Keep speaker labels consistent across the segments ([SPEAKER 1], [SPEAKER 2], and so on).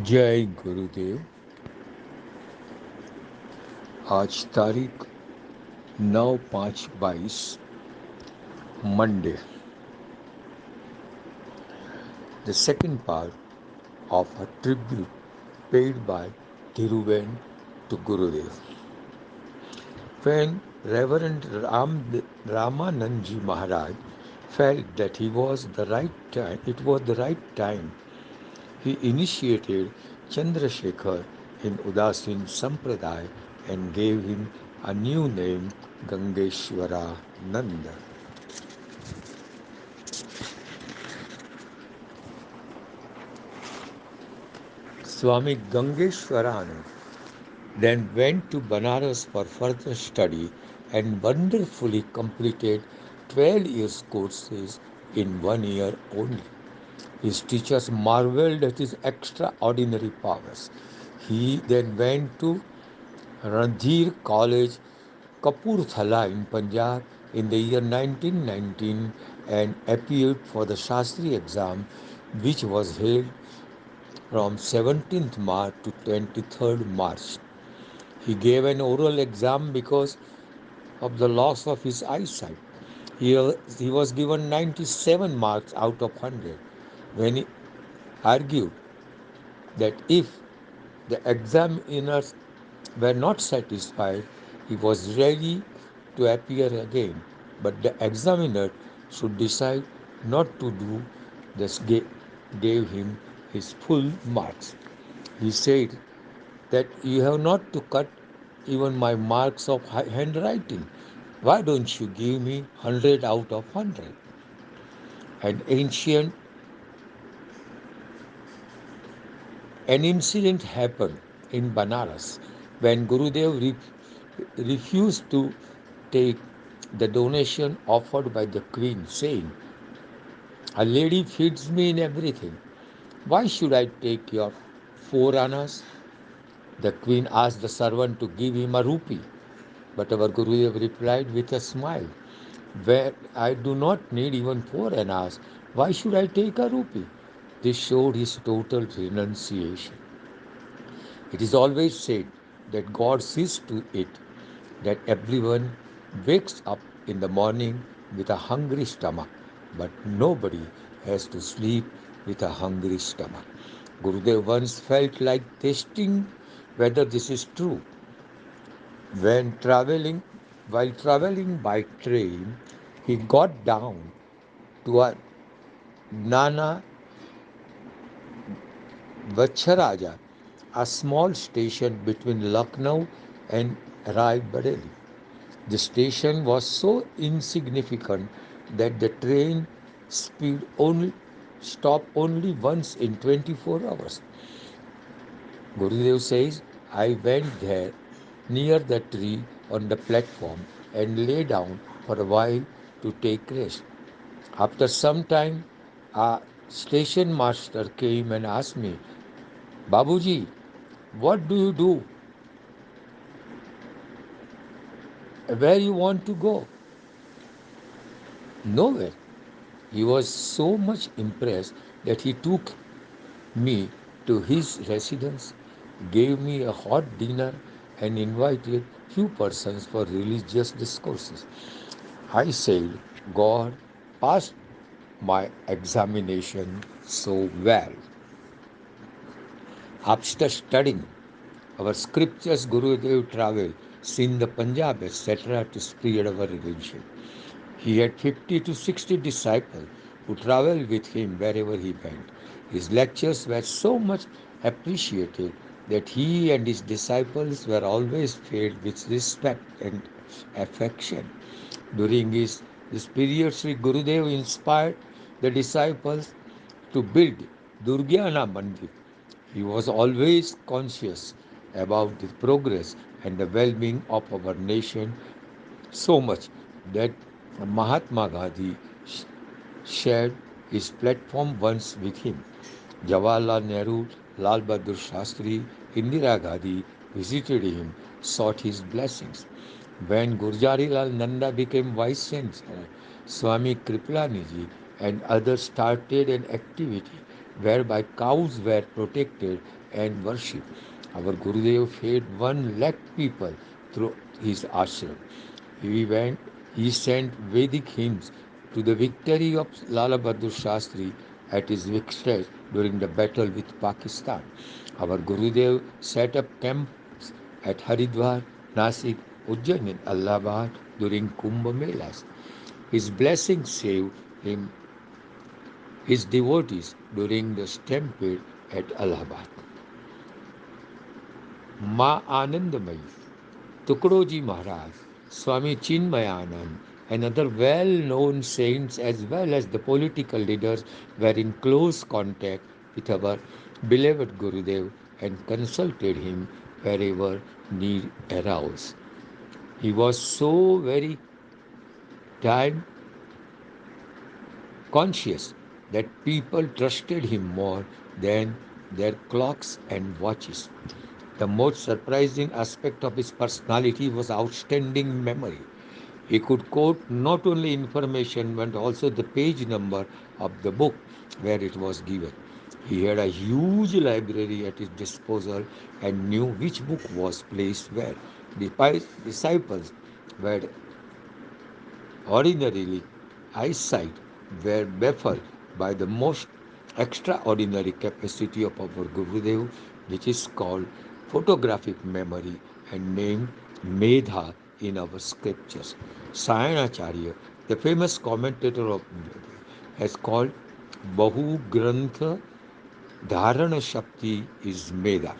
[SPEAKER 1] जय गुरुदेव। आज तारीख 9/5/22 Monday, the second part of a tribute paid by Dhiruben to Gurudev. When Reverend Ramanandji Maharaj felt that it was the right time, he initiated Chandrasekhar in Udasin Sampradaya and gave him a new name, Gangeshwara Nanda. Swami Gangeshwaranand then went to Banaras for further study and wonderfully completed 12 years courses in 1 year only. His teachers marveled at his extraordinary powers. He then went to Randhir College, Kapurthala in Punjab in the year 1919 and appeared for the Shastri exam, which was held from 17th March to 23rd March. He gave an oral exam because of the loss of his eyesight. He was given 97 marks out of 100 when he argued that if the examiners were not satisfied, he was ready to appear again, but the examiner should decide not to do this, gave him his full marks. He said that you have not to cut even my marks of handwriting. Why don't you give me 100 out of 100? An ancient An incident happened in Banaras when Gurudev refused to take the donation offered by the queen, saying, "A lady feeds me in everything. Why should I take your 4 annas?" The queen asked the servant to give him a rupee, but our Gurudev replied with a smile, "Where I do not need even 4 annas, why should I take a rupee?" This showed his total renunciation. It is always said that God sees to it that everyone wakes up in the morning with a hungry stomach, but nobody has to sleep with a hungry stomach. Gurudev once felt like testing whether this is true. When traveling, while traveling by train, he got down to a Nana Vacharaja, a small station between Lucknow and Rai Bareli. The station was so insignificant that the train speed only stopped only once in 24 hours. Gurudev says, I went there near the tree on the platform and lay down for a while to take rest. After some time, a station master came and asked me, Babuji, what do you do? Where you want to go? Nowhere. He was so much impressed that he took me to his residence, gave me a hot dinner, and invited few persons for religious discourses. I said, God passed my examination so well. After studying our scriptures, Gurudev traveled, seen the Punjab, etc., to spread our religion. He had 50 to 60 disciples who traveled with him wherever he went. His lectures were so much appreciated that he and his disciples were always filled with respect and affection. During this period, Sri Gurudev inspired the disciples to build Durgyana Mandir. He was always conscious about the progress and the well-being of our nation so much that Mahatma Gandhi shared his platform once with him. Jawaharlal Nehru, Lal Bahadur Shastri, Indira Gandhi visited him, sought his blessings. When Gurjarilal Nanda became Vice Chancellor, Swami Kripalaniji and others started an activity whereby cows were protected and worshipped. Our Gurudev fed 1 lakh people through his ashram. He went, he sent Vedic hymns to the victory of Lala Bahadur Shastri at his victory during the battle with Pakistan. Our Gurudev set up camps at Haridwar, Nasik, Ujjain and Allahabad during Kumbh Melas. His blessings saved him, his devotees during the stampede at Allahabad. Ma Anandamayi, Tukroji Maharaj, Swami Chinmayanand, and other well known saints as well as the political leaders were in close contact with our beloved Gurudev and consulted him wherever need arose. He was so very time conscious that people trusted him more than their clocks and watches. The most surprising aspect of his personality was outstanding memory. He could quote not only information but also the page number of the book where it was given. He had a huge library at his disposal and knew which book was placed where. The disciples were ordinarily eyesight were baffled by the most extraordinary capacity of our Gurudev, which is called photographic memory and named Medha in our scriptures. Sayanacharya, the famous commentator of has called Bahu Grantha Dharana Shakti is Medha.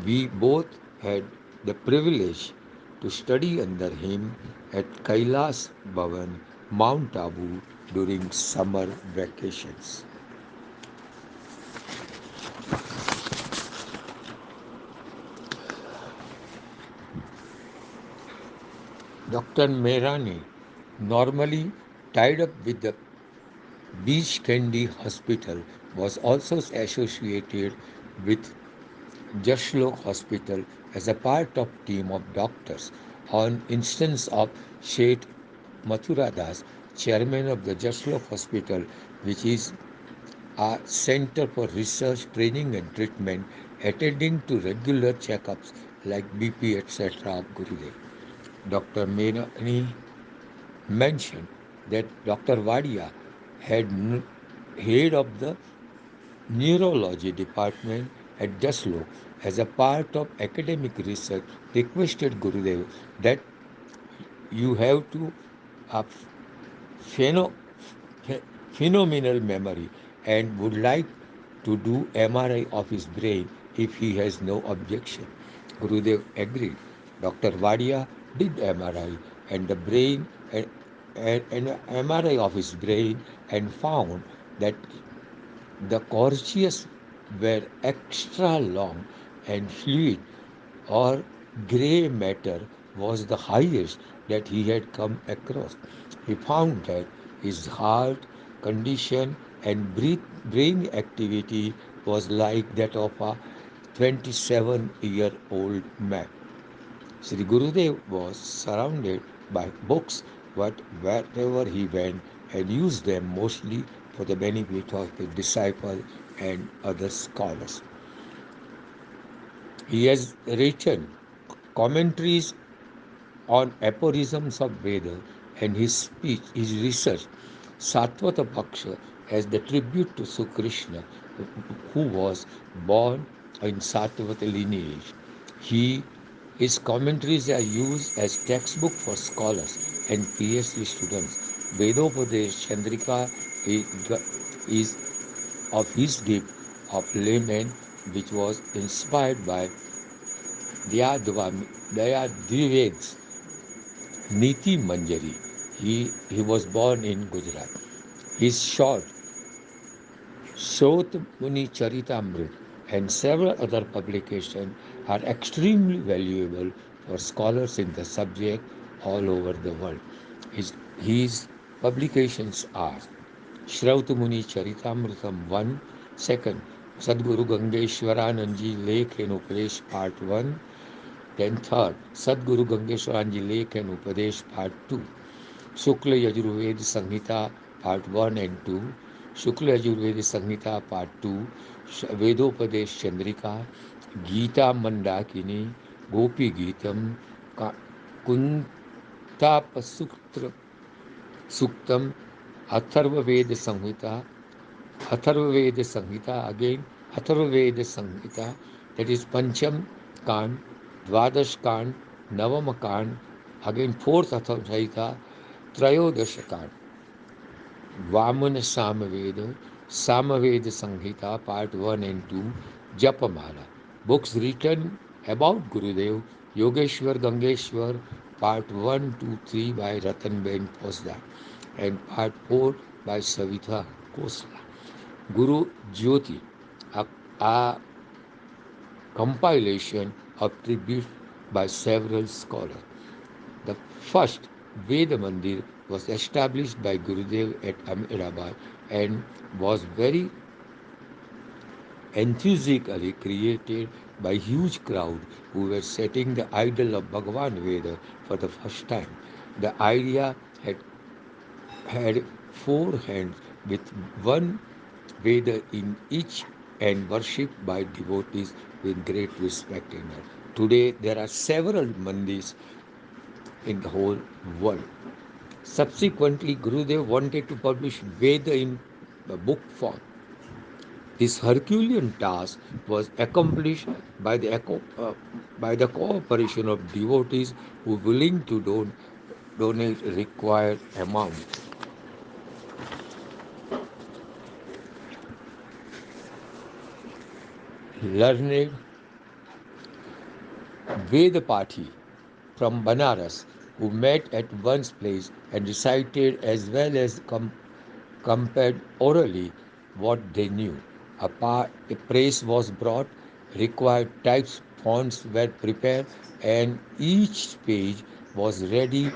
[SPEAKER 1] We both had the privilege to study under him at Kailas Bhavan, Mount Abu during summer vacations. Dr. Mehrani, normally tied up with the Beach Candy Hospital, was also associated with Jashlok Hospital as a part of team of doctors. On instance of Sheth Mathura Das, chairman of the Jashlok Hospital, which is a center for research, training and treatment, attending to regular checkups like BP etc. of Gurudev. Dr. Menani mentioned that Dr. Wadia had head of the neurology department at Jaslo as a part of academic research requested Gurudev that you have to uh, pheno- phenomenal memory and would like to do MRI of his brain if he has no objection. Gurudev agreed. Dr. Wadia did MRI and the brain and MRI of his brain and found that the corteas were extra long and fluid or grey matter was the highest that he had come across. He found that his heart condition and brain activity was like that of a 27-year-old man. Sri Gurudev was surrounded by books, but wherever he went and used them mostly for the benefit of his disciples and other scholars. He has written commentaries on aphorisms of Veda and his speech, his research, Satvata Paksha, as the tribute to Sukrishna, who was born in Satvata lineage. He, his commentaries are used as textbook for scholars and PhD students. Vedopadesh Chandrika is of his gift of layman, which was inspired by Daya Niti Manjari. He was born in Gujarat. His short Shrot Muni Charitamrit and several other publications are extremely valuable for scholars in the subject all over the world. His publications are Shraut Muni Charitamritam 1, second, Sadguru Gangeshwaranandji Lekh and Upadesh Part 1, then third, Sadguru Gangeshwaranji Lekh and Upadesh Part 2, Shukla Yajurved Samhita Part 1 and 2, Shukla Yajurveda Samhita Part 2, Vedopadesh Chandrika, Gita Mandakini, Gopi Geetam, Kuntapasutra Suktam, Atharva Veda Samhita, Atharvaveda Samhita, again Atharvaveda Samhita, that is Pancham Kand, Dvadash Kand, Navama Kand, again fourth Atharvaveda, Trayodasha Kand, Vamana Samaveda, Samaveda Samhita, part 1 and 2, Japamala. Books written about Gurudev, Yogeshwar Gangeshwar, part 1, 2, 3 by Ratanben Posda, and part 4 by Savitha Khosla. Guru Jyoti, a compilation of tributes by several scholars. The first Veda Mandir was established by Gurudev at Ahmedabad and was very enthusiastically created by huge crowd who were setting the idol of Bhagavan Veda for the first time. The idea had four hands with one Veda in each and worshipped by devotees with great respect and honor. Today there are several mandis in the whole world. Subsequently, Gurudev wanted to publish Veda in book form. This Herculean task was accomplished by the cooperation of devotees who were willing to donate required amount. Learned Vedapati from Banaras who met at one's place and recited as well as compared orally what they knew. A praise was brought, required types, fonts were prepared, and each page was read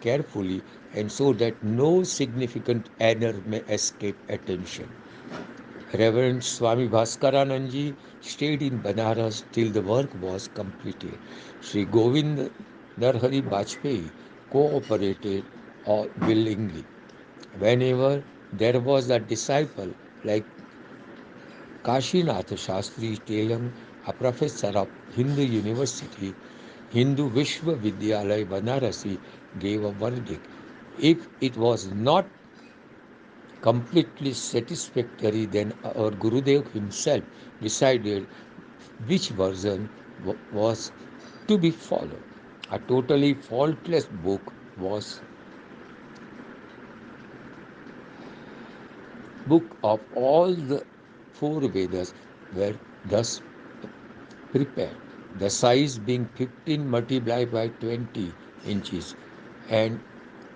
[SPEAKER 1] carefully and so that no significant error may escape attention. Reverend Swami Bhaskaranandji stayed in Banaras till the work was completed. Sri Govind Narhari Bajpayee cooperated willingly. Whenever there was a disciple like Kashinath Shastri Telang, a professor of Hindu University, Hindu Vishwavidyalaya Banarasi, gave a verdict. If it was not completely satisfactory, then our Gurudev himself decided which version was to be followed. A totally faultless book of all the four Vedas were thus prepared. The size being 15 multiplied by 20 inches and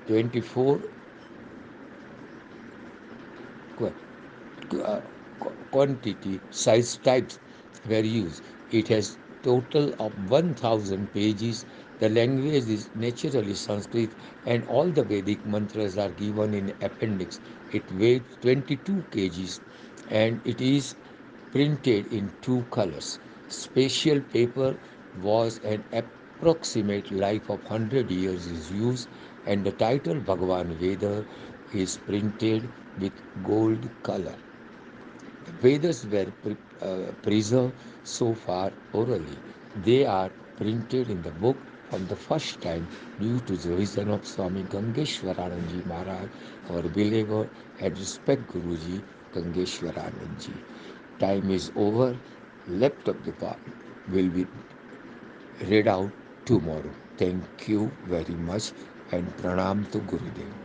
[SPEAKER 1] 24 uh, quantity size types were used. It has total of 1000 pages. The language is naturally Sanskrit and all the Vedic mantras are given in appendix. It weighs 22 kgs and it is printed in two colors. Special paper was an approximate life of 100 years is used and the title Bhagavan Veda is printed with gold color. The Vedas were preserved so far orally. They are printed in the book from the first time due to the vision of Swami Gangeshwaranandji Maharaj, our beloved and respect Guruji Gangeshwaranandji. Time is over. Left of the part will be read out tomorrow. Thank you very much and pranam to Gurudev.